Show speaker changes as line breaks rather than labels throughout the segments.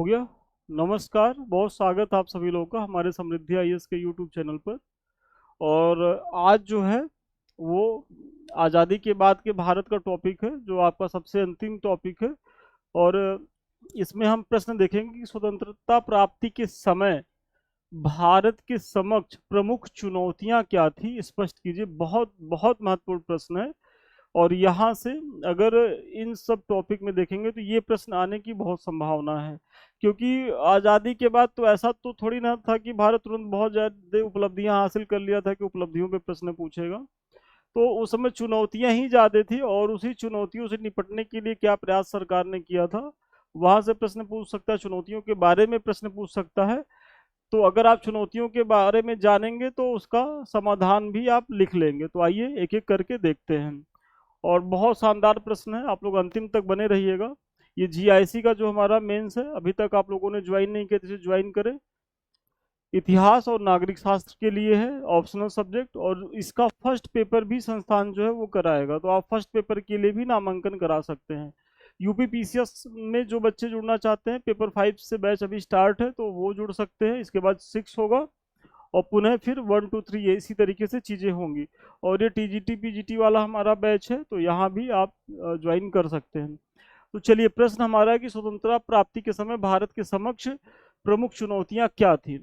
हो गया। नमस्कार, बहुत स्वागत है आप सभी लोगों का हमारे समृद्धि आईएएस के यूट्यूब चैनल पर। और आज जो है वो आज़ादी के बाद के भारत का टॉपिक है, जो आपका सबसे अंतिम टॉपिक है। और इसमें हम प्रश्न देखेंगे कि स्वतंत्रता प्राप्ति के समय भारत के समक्ष प्रमुख चुनौतियां क्या थी, स्पष्ट कीजिए। बहुत बहुत महत्वपूर्ण प्रश्न है। और यहाँ से अगर इन सब टॉपिक में देखेंगे तो ये प्रश्न आने की बहुत संभावना है, क्योंकि आज़ादी के बाद तो ऐसा तो थोड़ी ना था कि भारत तुरंत बहुत ज़्यादा उपलब्धियां हासिल कर लिया था कि उपलब्धियों पे प्रश्न पूछेगा। तो उस समय चुनौतियां ही ज़्यादा थी, और उसी चुनौतियों से निपटने के लिए क्या प्रयास सरकार ने किया था, वहां से प्रश्न पूछ सकता है। चुनौतियों के बारे में प्रश्न पूछ सकता है। तो अगर आप चुनौतियों के बारे में जानेंगे तो उसका समाधान भी आप लिख लेंगे। तो आइए एक एक करके देखते हैं। और बहुत शानदार प्रश्न है, आप लोग अंतिम तक बने रहिएगा। ये जीआईसी का जो हमारा मेंस है, अभी तक आप लोगों ने ज्वाइन नहीं किया तो इसे ज्वाइन करें। इतिहास और नागरिक शास्त्र के लिए है, ऑप्शनल सब्जेक्ट। और इसका फर्स्ट पेपर भी संस्थान जो है वो कराएगा, तो आप फर्स्ट पेपर के लिए भी नामांकन करा सकते हैं। यूपीपीसीएस में जो बच्चे जुड़ना चाहते हैं, पेपर 5 से बैच अभी स्टार्ट है, तो वो जुड़ सकते हैं। इसके बाद 6 होगा, और पुनः फिर 1 2 3 ये इसी तरीके से चीज़ें होंगी। और ये टीजीटी पीजीटी वाला हमारा बैच है, तो यहाँ भी आप ज्वाइन कर सकते हैं। तो चलिए, प्रश्न हमारा है कि स्वतंत्रता प्राप्ति के समय भारत के समक्ष प्रमुख चुनौतियां क्या थी।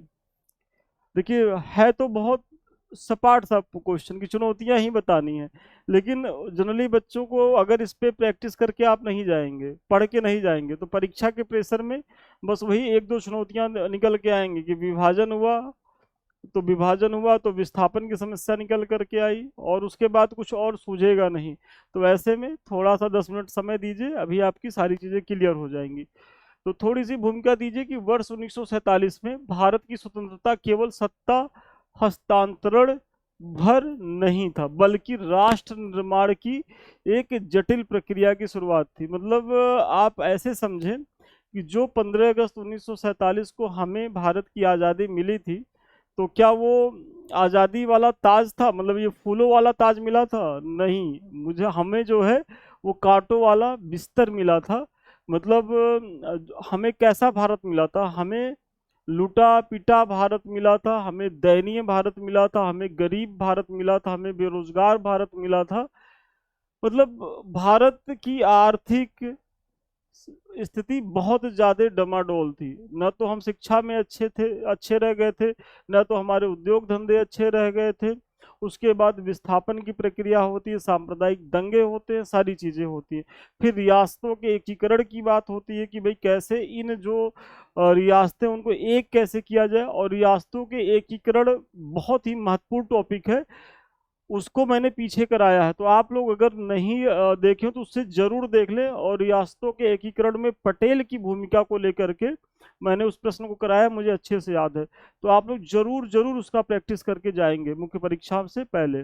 देखिए, है तो बहुत सपाट सा क्वेश्चन की चुनौतियां ही बतानी है, लेकिन जनरली बच्चों को अगर इस पे प्रैक्टिस करके आप नहीं जाएंगे, पढ़ के नहीं जाएंगे, तो परीक्षा के प्रेशर में बस वही एक दो चुनौतियां निकल के आएंगी कि विभाजन हुआ तो विस्थापन की समस्या निकल करके आई, और उसके बाद कुछ और सूझेगा नहीं। तो ऐसे में थोड़ा सा 10 मिनट समय दीजिए, अभी आपकी सारी चीज़ें क्लियर हो जाएंगी। तो थोड़ी सी भूमिका दीजिए कि वर्ष 1947 में भारत की स्वतंत्रता केवल सत्ता हस्तांतरण भर नहीं था, बल्कि राष्ट्र निर्माण की एक जटिल प्रक्रिया की शुरुआत थी। मतलब आप ऐसे समझें कि जो 15 अगस्त 1947 को हमें भारत की आज़ादी मिली थी, तो क्या वो आज़ादी वाला ताज था, मतलब ये फूलों वाला ताज मिला था? नहीं, हमें जो है वो कांटों वाला बिस्तर मिला था। मतलब हमें कैसा भारत मिला था? हमें लूटा पिटा भारत मिला था, हमें दयनीय भारत मिला था, हमें गरीब भारत मिला था, हमें बेरोजगार भारत मिला था। मतलब भारत की आर्थिक स्थिति बहुत ज्यादा डमाडोल थी। न तो हम शिक्षा में अच्छे रह गए थे, न तो हमारे उद्योग धंधे अच्छे रह गए थे। उसके बाद विस्थापन की प्रक्रिया होती है, सांप्रदायिक दंगे होते हैं, सारी चीजें होती हैं। फिर रियासतों के एकीकरण की बात होती है कि भाई कैसे इन जो रियासतें उनको एक कैसे किया जाए। और रियासतों के एकीकरण बहुत ही महत्वपूर्ण टॉपिक है, उसको मैंने पीछे कराया है। तो आप लोग अगर नहीं देखें तो उससे जरूर देख लें। और रियासतों के एकीकरण में पटेल की भूमिका को लेकर के मैंने उस प्रश्न को कराया, मुझे अच्छे से याद है। तो आप लोग जरूर जरूर उसका प्रैक्टिस करके जाएंगे मुख्य परीक्षा से पहले।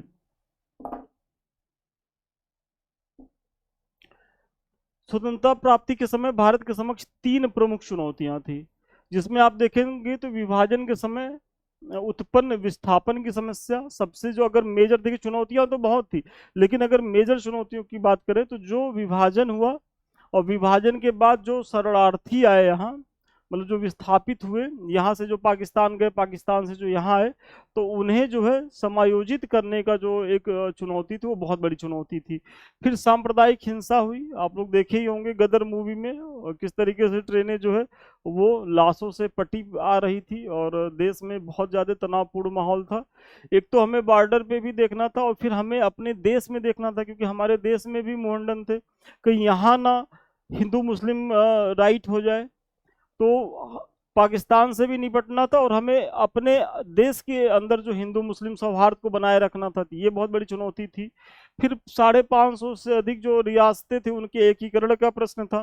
स्वतंत्रता प्राप्ति के समय भारत के समक्ष 3 प्रमुख चुनौतियां थी, जिसमें आप देखेंगे तो विभाजन के समय उत्पन्न विस्थापन की समस्या सबसे, जो अगर मेजर, देखिए चुनौतियां तो बहुत थी, लेकिन अगर मेजर चुनौतियों की बात करें तो जो विभाजन हुआ, और विभाजन के बाद जो शरणार्थी आए यहाँ, मतलब जो विस्थापित हुए यहाँ से, जो पाकिस्तान गए, पाकिस्तान से जो यहाँ आए, तो उन्हें जो है समायोजित करने का जो एक चुनौती थी, वो बहुत बड़ी चुनौती थी। फिर सांप्रदायिक हिंसा हुई, आप लोग देखे ही होंगे गदर मूवी में, और किस तरीके से ट्रेनें जो है वो लाशों से पटी आ रही थी, और देश में बहुत ज़्यादा तनावपूर्ण माहौल था। एक तो हमें बॉर्डर पे भी देखना था, और फिर हमें अपने देश में देखना था, क्योंकि हमारे देश में भी मुहंडन थे, कहीं यहाँ ना हिंदू मुस्लिम राइट हो जाए। तो पाकिस्तान से भी निपटना था, और हमें अपने देश के अंदर जो हिंदू मुस्लिम सौहार्द को बनाए रखना था, ये बहुत बड़ी चुनौती थी। फिर 550 से अधिक जो रियासतें थी उनके एकीकरण का प्रश्न था,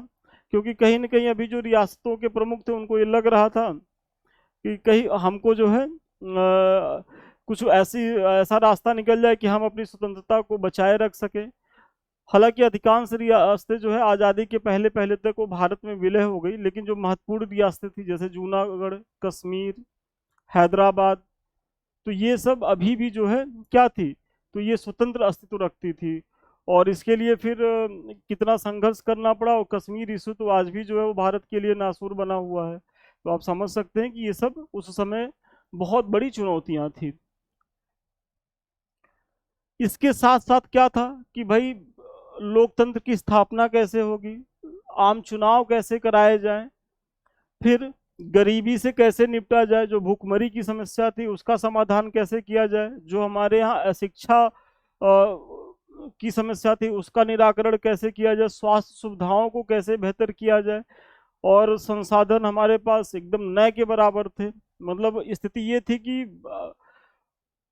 क्योंकि कहीं ना कहीं अभी जो रियासतों के प्रमुख थे उनको ये लग रहा था कि कहीं हमको जो है कुछ ऐसा रास्ता निकल जाए कि हम अपनी स्वतंत्रता को बचाए रख सके। हालांकि अधिकांश रियासतें जो है आज़ादी के पहले पहले तक वो भारत में विलय हो गई, लेकिन जो महत्वपूर्ण रियासतें थी जैसे जूनागढ़, कश्मीर, हैदराबाद, तो ये सब अभी भी जो है क्या थी, तो ये स्वतंत्र अस्तित्व रखती थी। और इसके लिए फिर कितना संघर्ष करना पड़ा, और कश्मीर इशू तो आज भी जो है वो भारत के लिए नासूर बना हुआ है। तो आप समझ सकते हैं कि ये सब उस समय बहुत बड़ी चुनौतियां थी। इसके साथ साथ क्या था कि भाई लोकतंत्र की स्थापना कैसे होगी, आम चुनाव कैसे कराए जाएं, फिर गरीबी से कैसे निपटा जाए, जो भूखमरी की समस्या थी उसका समाधान कैसे किया जाए, जो हमारे यहाँ अशिक्षा की समस्या थी उसका निराकरण कैसे किया जाए, स्वास्थ्य सुविधाओं को कैसे बेहतर किया जाए। और संसाधन हमारे पास एकदम नए के बराबर थे। मतलब स्थिति ये थी कि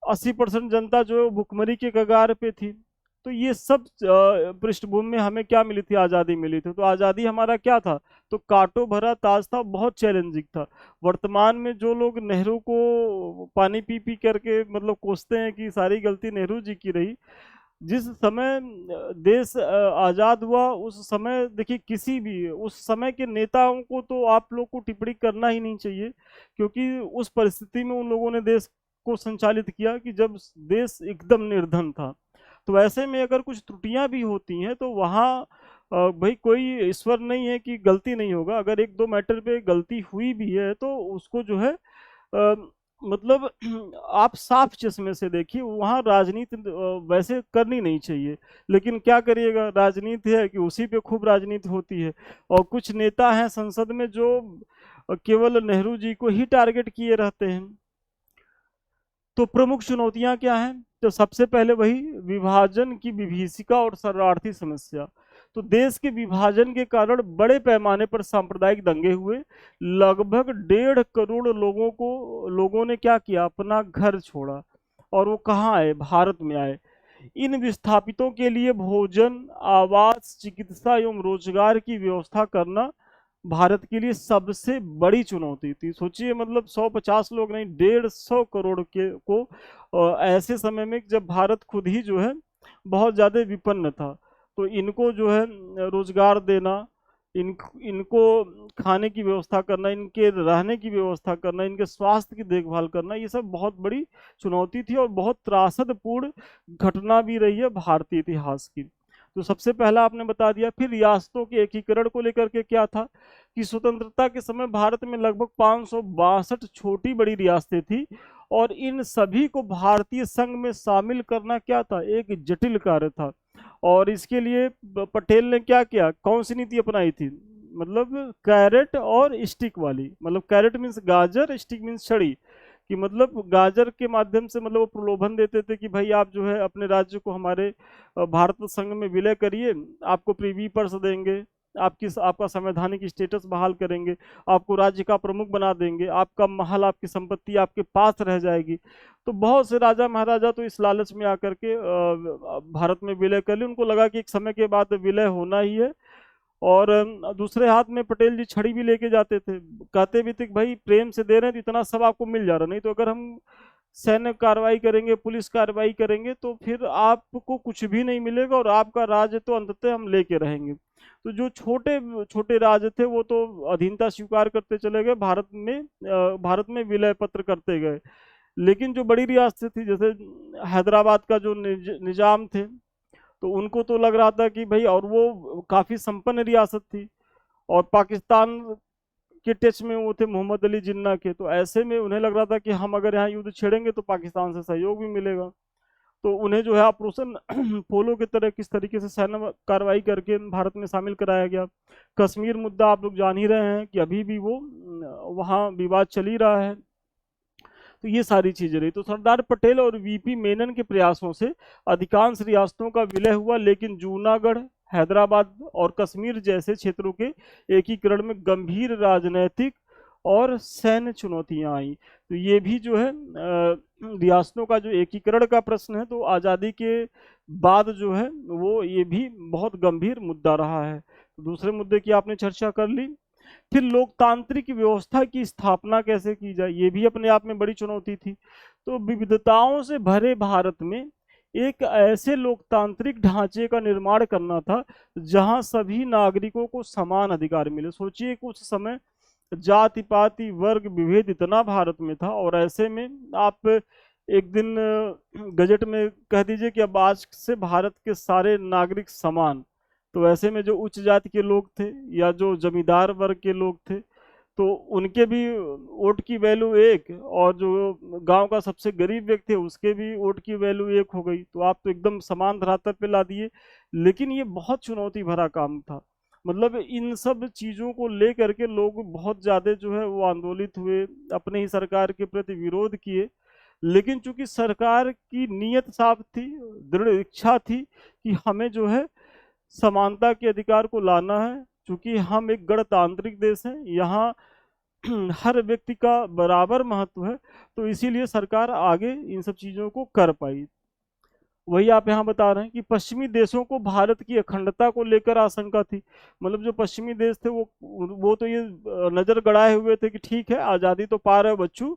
80% जनता जो है वो भुखमरी के कगार पे थी। तो ये सब पृष्ठभूमि में हमें क्या मिली थी, आज़ादी मिली थी। तो आज़ादी हमारा क्या था, तो कांटों भरा ताज था, बहुत चैलेंजिंग था। वर्तमान में जो लोग नेहरू को पानी पी पी करके मतलब कोसते हैं कि सारी गलती नेहरू जी की रही, जिस समय देश आज़ाद हुआ उस समय देखिए किसी भी उस समय के नेताओं को तो आप लोग को टिप्पणी करना ही नहीं चाहिए, क्योंकि उस परिस्थिति में उन लोगों ने देश को संचालित किया कि जब देश एकदम निर्धन था। तो ऐसे में अगर कुछ त्रुटियां भी होती हैं तो वहाँ भाई कोई ईश्वर नहीं है कि गलती नहीं होगा। अगर एक दो मैटर पे गलती हुई भी है तो उसको जो है अ, मतलब आप साफ चश्मे से देखिए, वहाँ राजनीति वैसे करनी नहीं चाहिए। लेकिन क्या करिएगा, राजनीति है कि उसी पे खूब राजनीति होती है। और कुछ नेता हैं संसद में जो केवल नेहरू जी को ही टारगेट किए रहते हैं। तो प्रमुख चुनौतियां क्या हैं, तो सबसे पहले वही विभाजन की विभीषिका और शरणार्थी समस्या। तो देश के विभाजन के कारण बड़े पैमाने पर सांप्रदायिक दंगे हुए। लगभग 1.5 करोड़ लोगों ने क्या किया, अपना घर छोड़ा। और वो कहाँ आए, भारत में आए। इन विस्थापितों के लिए भोजन, आवास, चिकित्सा एवं रोजगार की व्यवस्था करना भारत के लिए सबसे बड़ी चुनौती थी। सोचिए, मतलब 150 लोग नहीं, 150 करोड़ के को ऐसे समय में जब भारत खुद ही जो है बहुत ज्यादा विपन्न था। तो इनको जो है रोजगार देना, इनको खाने की व्यवस्था करना, इनके रहने की व्यवस्था करना, इनके स्वास्थ्य की देखभाल करना, ये सब बहुत बड़ी चुनौती थी और बहुत त्रासदपूर्ण घटना भी रही है भारतीय इतिहास की। तो सबसे पहला आपने बता दिया। फिर रियासतों के एकीकरण को लेकर के क्या था कि स्वतंत्रता के समय भारत में लगभग 562 छोटी बड़ी रियासतें थी, और इन सभी को भारतीय संघ में शामिल करना क्या था, एक जटिल कार्य था। और इसके लिए पटेल ने क्या किया, कौन सी नीति अपनाई थी, मतलब कैरेट और स्टिक वाली। मतलब कैरेट मीन्स गाजर, स्टिक मीन्स छड़ी। कि मतलब गाजर के माध्यम से मतलब वो प्रलोभन देते थे कि भाई आप जो है अपने राज्य को हमारे भारत संघ में विलय करिए, आपको प्रीवी पर्स देंगे, आपका संवैधानिक स्टेटस बहाल करेंगे, आपको राज्य का प्रमुख बना देंगे, आपका महल, आपकी संपत्ति आपके पास रह जाएगी। तो बहुत से राजा महाराजा तो इस लालच में आकर के भारत में विलय कर लिए। उनको लगा कि एक समय के बाद विलय होना ही है। और दूसरे हाथ में पटेल जी छड़ी भी लेके जाते थे। कहते भी थे कि भाई प्रेम से दे रहे हैं तो इतना सब आपको मिल जा रहा, नहीं तो अगर हम सैन्य कार्रवाई करेंगे, पुलिस कार्रवाई करेंगे तो फिर आपको कुछ भी नहीं मिलेगा, और आपका राज्य तो अंततः हम लेके रहेंगे। तो जो छोटे छोटे राज्य थे वो तो अधीनता स्वीकार करते चले गए, भारत में विलय पत्र करते गए। लेकिन जो बड़ी रियासतें थी, जैसे हैदराबाद का जो निजाम थे, तो उनको तो लग रहा था कि भाई, और वो काफी संपन्न रियासत थी, और पाकिस्तान के टच में वो थे मोहम्मद अली जिन्ना के। तो ऐसे में उन्हें लग रहा था कि हम अगर यहाँ युद्ध छेड़ेंगे तो पाकिस्तान से सहयोग भी मिलेगा। तो उन्हें जो है ऑपरेशन पोलो की तरह किस तरीके से सैन्य कार्रवाई करके भारत में शामिल कराया गया। कश्मीर मुद्दा आप लोग जान ही रहे हैं कि अभी भी वो वहाँ विवाद चल ही रहा है। तो ये सारी चीजें रही। तो सरदार पटेल और वीपी मेनन के प्रयासों से अधिकांश रियासतों का विलय हुआ, लेकिन जूनागढ़, हैदराबाद और कश्मीर जैसे क्षेत्रों के एकीकरण में गंभीर राजनैतिक और सैन्य चुनौतियां आई। तो ये भी जो है रियासतों का जो एकीकरण का प्रश्न है, तो आज़ादी के बाद जो है वो ये भी बहुत गंभीर मुद्दा रहा है। तो दूसरे मुद्दे की आपने चर्चा कर ली। फिर लोकतांत्रिक व्यवस्था की स्थापना कैसे की जाए, ये भी अपने आप में बड़ी चुनौती थी। तो विविधताओं से भरे भारत में एक ऐसे लोकतांत्रिक ढांचे का निर्माण करना था जहां सभी नागरिकों को समान अधिकार मिले। सोचिए कुछ समय जाति पाति वर्ग विभेद इतना भारत में था, और ऐसे में आप एक दिन गजट में कह दीजिए कि अब आज से भारत के सारे नागरिक समान। तो ऐसे में जो उच्च जाति के लोग थे या जो जमींदार वर्ग के लोग थे, तो उनके भी वोट की वैल्यू एक, और जो गांव का सबसे गरीब व्यक्ति है उसके भी वोट की वैल्यू एक हो गई। तो आप तो एकदम समान धरातल पे ला दिए। लेकिन ये बहुत चुनौती भरा काम था। मतलब इन सब चीज़ों को लेकर के लोग बहुत ज़्यादा जो है वो आंदोलित हुए, अपने ही सरकार के प्रति विरोध किए। लेकिन चूंकि सरकार की नीयत साफ थी, दृढ़ इच्छा थी कि हमें जो है समानता के अधिकार को लाना है, क्योंकि हम एक गणतांत्रिक देश हैं, यहाँ हर व्यक्ति का बराबर महत्व है, तो इसीलिए सरकार आगे इन सब चीज़ों को कर पाई। वही आप यहाँ बता रहे हैं कि पश्चिमी देशों को भारत की अखंडता को लेकर आशंका थी। मतलब जो पश्चिमी देश थे वो तो ये नज़र गड़ाए हुए थे कि ठीक है, आज़ादी तो पा रहे हो बच्चों,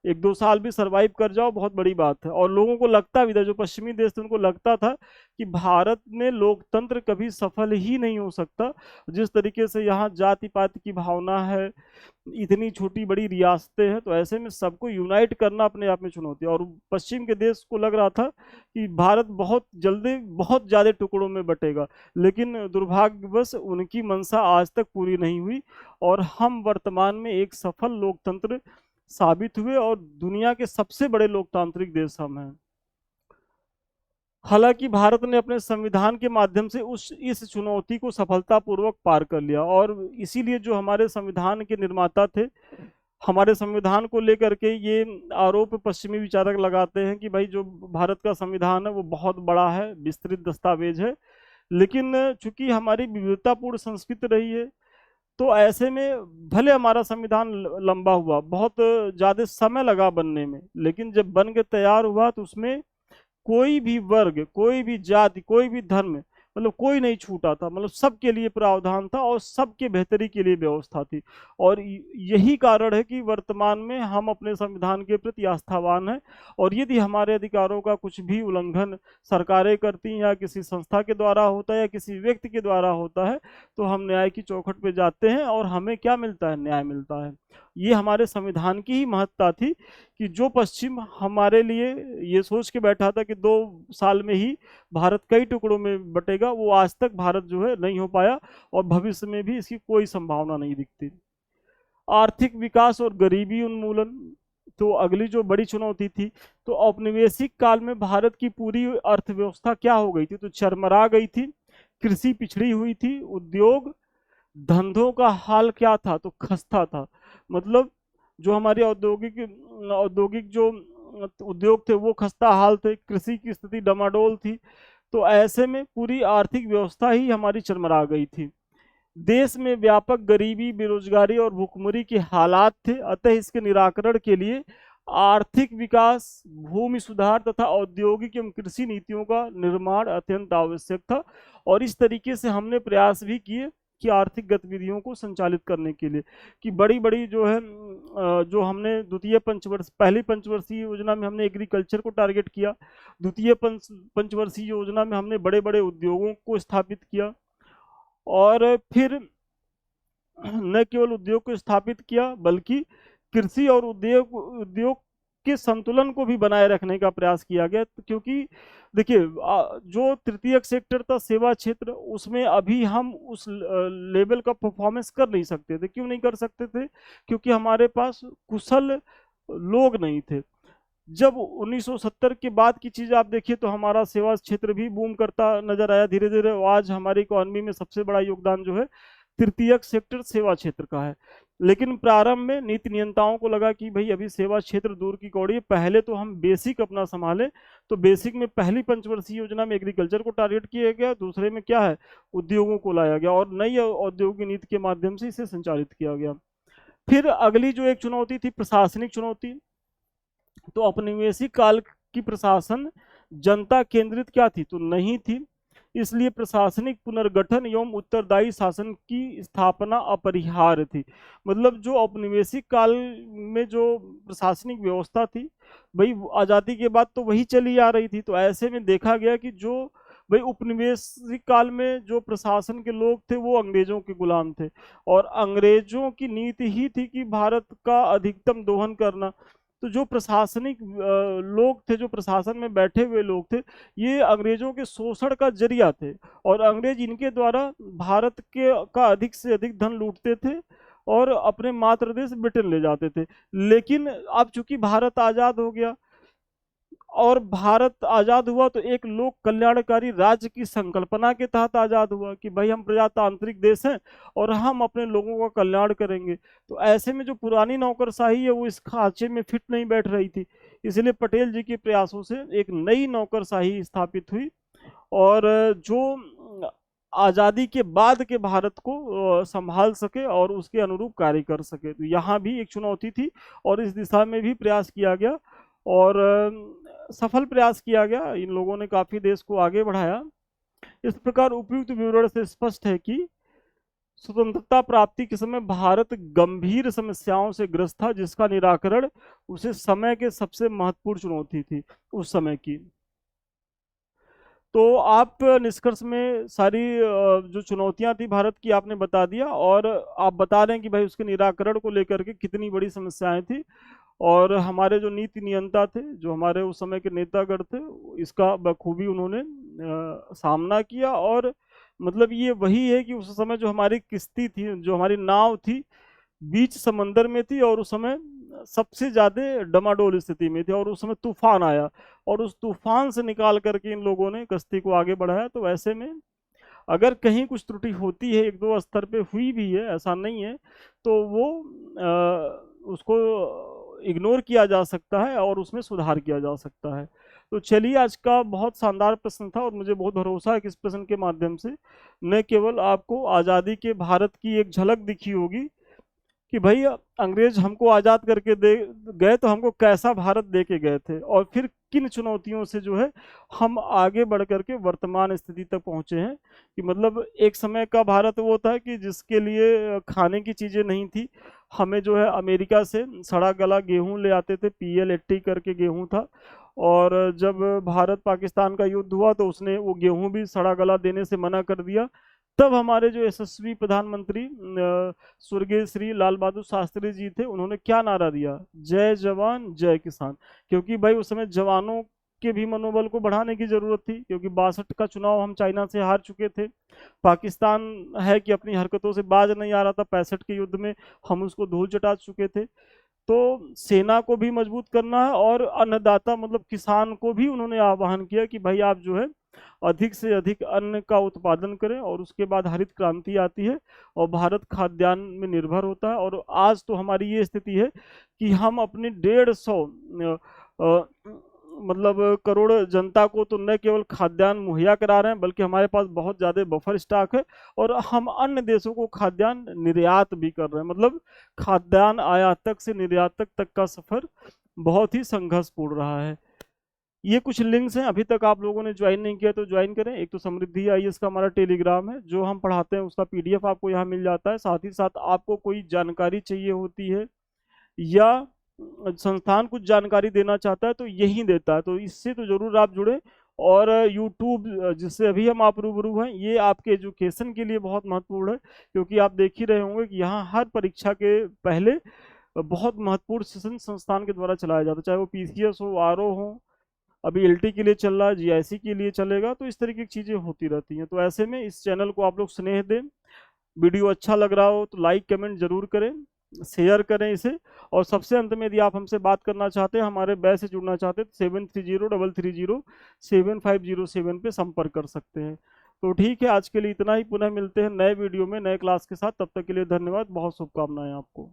एक दो साल भी सरवाइव कर जाओ बहुत बड़ी बात है। और लोगों को लगता भी था, जो पश्चिमी देश थे उनको लगता था कि भारत में लोकतंत्र कभी सफल ही नहीं हो सकता। जिस तरीके से यहाँ जाति पाति की भावना है, इतनी छोटी बड़ी रियासतें हैं, तो ऐसे में सबको यूनाइट करना अपने आप में चुनौती है। और पश्चिम के देश को लग रहा था कि भारत बहुत जल्दी बहुत ज़्यादा टुकड़ों में बटेगा। लेकिन दुर्भाग्यवश उनकी मंशा आज तक पूरी नहीं हुई, और हम वर्तमान में एक सफल लोकतंत्र साबित हुए, और दुनिया के सबसे बड़े लोकतांत्रिक देश हम हैं। हालांकि भारत ने अपने संविधान के माध्यम से उस इस चुनौती को सफलतापूर्वक पार कर लिया, और इसीलिए जो हमारे संविधान के निर्माता थे, हमारे संविधान को लेकर के ये आरोप पश्चिमी विचारक लगाते हैं कि भाई जो भारत का संविधान है वो बहुत बड़ा है, विस्तृत दस्तावेज है। लेकिन चूंकि हमारी विविधतापूर्ण संस्कृति रही है, तो ऐसे में भले हमारा संविधान लंबा हुआ, बहुत ज़्यादा समय लगा बनने में, लेकिन जब बन के तैयार हुआ तो उसमें कोई भी वर्ग, कोई भी जाति, कोई भी धर्म, मतलब कोई नहीं छूटा था। मतलब सबके लिए प्रावधान था और सबके बेहतरी के लिए व्यवस्था थी। और यही कारण है कि वर्तमान में हम अपने संविधान के प्रति आस्थावान हैं। और यदि हमारे अधिकारों का कुछ भी उल्लंघन सरकारें करती हैं, या किसी संस्था के द्वारा होता है, या किसी व्यक्ति के द्वारा होता है, तो हम न्याय की चौखट पे जाते हैं और हमें क्या मिलता है? न्याय मिलता है। ये हमारे संविधान की ही महत्ता थी कि जो पश्चिम हमारे लिए ये सोच के बैठा था कि 2 साल में ही भारत कई टुकड़ों में बटेगा, वो आज तक भारत जो है नहीं हो पाया, और भविष्य में भी इसकी कोई संभावना नहीं दिखती। आर्थिक विकास और गरीबी उन्मूलन तो अगली जो बड़ी चुनौती थी। तो औपनिवेशिक काल में भारत की पूरी अर्थव्यवस्था क्या हो गई थी? तो चरमरा गई थी, कृषि पिछड़ी हुई थी, उद्योग धंधों का हाल क्या था? तो खस्ता था। मतलब जो हमारे औद्योगिक औद्योगिक जो उद्योग थे वो खस्ता हाल थे, कृषि की स्थिति डमाडोल थी। तो ऐसे में पूरी आर्थिक व्यवस्था ही हमारी चरमरा गई थी। देश में व्यापक गरीबी, बेरोजगारी और भुखमरी के हालात थे। अतः इसके निराकरण के लिए आर्थिक विकास, भूमि सुधार तथा औद्योगिक एवं कृषि नीतियों का निर्माण अत्यंत आवश्यक था। और इस तरीके से हमने प्रयास भी किए कि आर्थिक गतिविधियों को संचालित करने के लिए, कि बड़ी बड़ी जो है जो हमने द्वितीय पंचवर्ष पहली पंचवर्षीय योजना में हमने एग्रीकल्चर को टारगेट किया, द्वितीय पंचवर्षीय योजना में हमने बड़े बड़े उद्योगों को स्थापित किया, और फिर न केवल उद्योग को स्थापित किया बल्कि कृषि और उद्योग उद्योग के संतुलन को भी बनाए रखने का प्रयास किया गया। क्योंकि देखिए, जो तृतीयक सेक्टर था, सेवा क्षेत्र, उसमें अभी हम उस लेवल का परफॉर्मेंस कर नहीं सकते थे। क्यों नहीं कर सकते थे? क्योंकि हमारे पास कुशल लोग नहीं थे। जब 1970 के बाद की चीज़ आप देखिए तो हमारा सेवा क्षेत्र भी बूम करता नजर आया धीरे धीरे। आज हमारी इकोनॉमी में सबसे बड़ा योगदान जो है तृतीयक सेक्टर सेवा क्षेत्र का है। लेकिन प्रारंभ में नीति नियंताओं को लगा कि भाई अभी सेवा क्षेत्र दूर की कौड़ी, पहले तो हम बेसिक अपना संभालें। तो बेसिक में पहली पंचवर्षीय योजना में एग्रीकल्चर को टारगेट किया गया, दूसरे में क्या है, उद्योगों को लाया गया, और नई औद्योगिक नीति के माध्यम से इसे संचालित किया गया। फिर अगली जो एक चुनौती थी, प्रशासनिक चुनौती। तो औपनिवेशिक काल की प्रशासन जनता केंद्रित क्या थी? तो नहीं थी। इसलिए प्रशासनिक पुनर्गठन एवं उत्तरदायी शासन की स्थापना अपरिहार्य थी। मतलब जो औपनिवेशिक काल में जो प्रशासनिक व्यवस्था थी, भाई आज़ादी के बाद तो वही चली आ रही थी। तो ऐसे में देखा गया कि जो भाई उपनिवेशिक काल में जो प्रशासन के लोग थे वो अंग्रेजों के गुलाम थे, और अंग्रेजों की नीति ही थी कि भारत का अधिकतम दोहन करना। तो जो प्रशासनिक लोग थे, जो प्रशासन में बैठे हुए लोग थे, ये अंग्रेजों के शोषण का जरिया थे, और अंग्रेज इनके द्वारा भारत के का अधिक से अधिक धन लूटते थे और अपने मातृ देश ब्रिटेन ले जाते थे। लेकिन अब चूंकि भारत आजाद हो गया और भारत आजाद हुआ, तो एक लोक कल्याणकारी राज्य की संकल्पना के तहत आजाद हुआ कि भाई हम प्रजातांत्रिक देश हैं और हम अपने लोगों का कल्याण करेंगे। तो ऐसे में जो पुरानी नौकरशाही है वो इस खांचे में फिट नहीं बैठ रही थी, इसलिए पटेल जी के प्रयासों से एक नई नौकरशाही स्थापित हुई, और जो आज़ादी के बाद के भारत को संभाल सके और उसके अनुरूप कार्य कर सके। तो यहाँ भी एक चुनौती थी और इस दिशा में भी प्रयास किया गया, और सफल प्रयास किया गया। इन लोगों ने काफी देश को आगे बढ़ाया। इस प्रकार उपयुक्त विवरण से स्पष्ट है कि स्वतंत्रता प्राप्ति के समय भारत गंभीर समस्याओं से ग्रस्त था, जिसका निराकरण उसे समय के सबसे महत्वपूर्ण चुनौती थी उस समय की। तो आप निष्कर्ष में सारी जो चुनौतियां थी भारत की आपने बता दिया, और आप बता रहे हैं कि भाई उसके निराकरण को लेकर के कितनी बड़ी समस्याएं थी, और हमारे जो नीति नियंता थे, जो हमारे उस समय के नेतागण थे, इसका बखूबी उन्होंने सामना किया। और मतलब ये वही है कि उस समय जो हमारी किश्ती थी, जो हमारी नाव थी, बीच समंदर में थी, और उस समय सबसे ज्यादा डमाडोल स्थिति में थी, और उस समय तूफान आया, और उस तूफान से निकाल करके इन लोगों ने कश्ती को आगे बढ़ाया। तो ऐसे में अगर कहीं कुछ त्रुटि होती है, एक दो स्तर पे हुई भी है, ऐसा नहीं है, तो वो उसको इग्नोर किया जा सकता है और उसमें सुधार किया जा सकता है। तो चलिए, आज का बहुत शानदार प्रश्न था, और मुझे बहुत भरोसा है कि इस प्रश्न के माध्यम से न केवल आपको आज़ादी के भारत की एक झलक दिखी होगी कि भाई अंग्रेज हमको आज़ाद करके दे गए तो हमको कैसा भारत दे के गए थे, और फिर किन चुनौतियों से जो है हम आगे बढ़ करके वर्तमान स्थिति तक पहुंचे हैं। कि मतलब एक समय का भारत वो था कि जिसके लिए खाने की चीज़ें नहीं थी, हमें जो है अमेरिका से सड़ा गला गेहूं ले आते थे, PL80 करके गेहूं था, और जब भारत पाकिस्तान का युद्ध हुआ तो उसने वो गेहूं भी सड़ा गला देने से मना कर दिया। तब हमारे जो यशस्वी प्रधानमंत्री स्वर्गीय श्री लाल बहादुर शास्त्री जी थे, उन्होंने क्या नारा दिया? जय जवान जय किसान। क्योंकि भाई उस समय जवानों के भी मनोबल को बढ़ाने की जरूरत थी, क्योंकि 62 का चुनाव हम चाइना से हार चुके थे। पाकिस्तान है कि अपनी हरकतों से बाज नहीं आ रहा था, 65 के युद्ध में हम उसको धूल चटा चुके थे। तो सेना को भी मजबूत करना है, और अन्नदाता मतलब किसान को भी उन्होंने आह्वान किया कि भाई आप जो है अधिक से अधिक अन्न का उत्पादन करें। और उसके बाद हरित क्रांति आती है और भारत खाद्यान्न में निर्भर होता है। और आज तो हमारी ये स्थिति है कि हम अपने 150 मतलब करोड़ जनता को तो न केवल खाद्यान्न मुहैया करा रहे हैं, बल्कि हमारे पास बहुत ज़्यादा बफर स्टॉक है, और हम अन्य देशों को खाद्यान्न निर्यात भी कर रहे हैं। मतलब खाद्यान्न आयातक से निर्यातक तक का सफर बहुत ही संघर्षपूर्ण रहा है। ये कुछ लिंक्स हैं, अभी तक आप लोगों ने ज्वाइन नहीं किया तो ज्वाइन करें। एक तो समृद्धि IAS का हमारा टेलीग्राम है, जो हम पढ़ाते हैं उसका PDF आपको यहाँ मिल जाता है। साथ ही साथ आपको कोई जानकारी चाहिए होती है या संस्थान कुछ जानकारी देना चाहता है तो यही देता है, तो इससे तो जरूर आप जुड़े। और यूट्यूब जिससे अभी हम आप रूबरू हैं, ये आपके एजुकेशन के लिए बहुत महत्वपूर्ण है, क्योंकि आप देख ही रहे होंगे कि यहाँ हर परीक्षा के पहले बहुत महत्वपूर्ण सेशन संस्थान के द्वारा चलाया जाता है, चाहे वो PCS हो, RO हो, अभी LT के लिए चल रहा है, GIC के लिए चलेगा। तो इस तरीके की चीज़ें होती रहती हैं। तो ऐसे में इस चैनल को आप लोग स्नेह दें, वीडियो अच्छा लग रहा हो तो लाइक कमेंट जरूर करें, शेयर करें इसे। और सबसे अंत में यदि आप हमसे बात करना चाहते हैं, हमारे बैच से जुड़ना चाहते हैं, तो 7303307507 पे संपर्क कर सकते हैं। तो ठीक है, आज के लिए इतना ही। पुनः मिलते हैं नए वीडियो में नए क्लास के साथ। तब तक के लिए धन्यवाद, बहुत शुभकामनाएं आपको।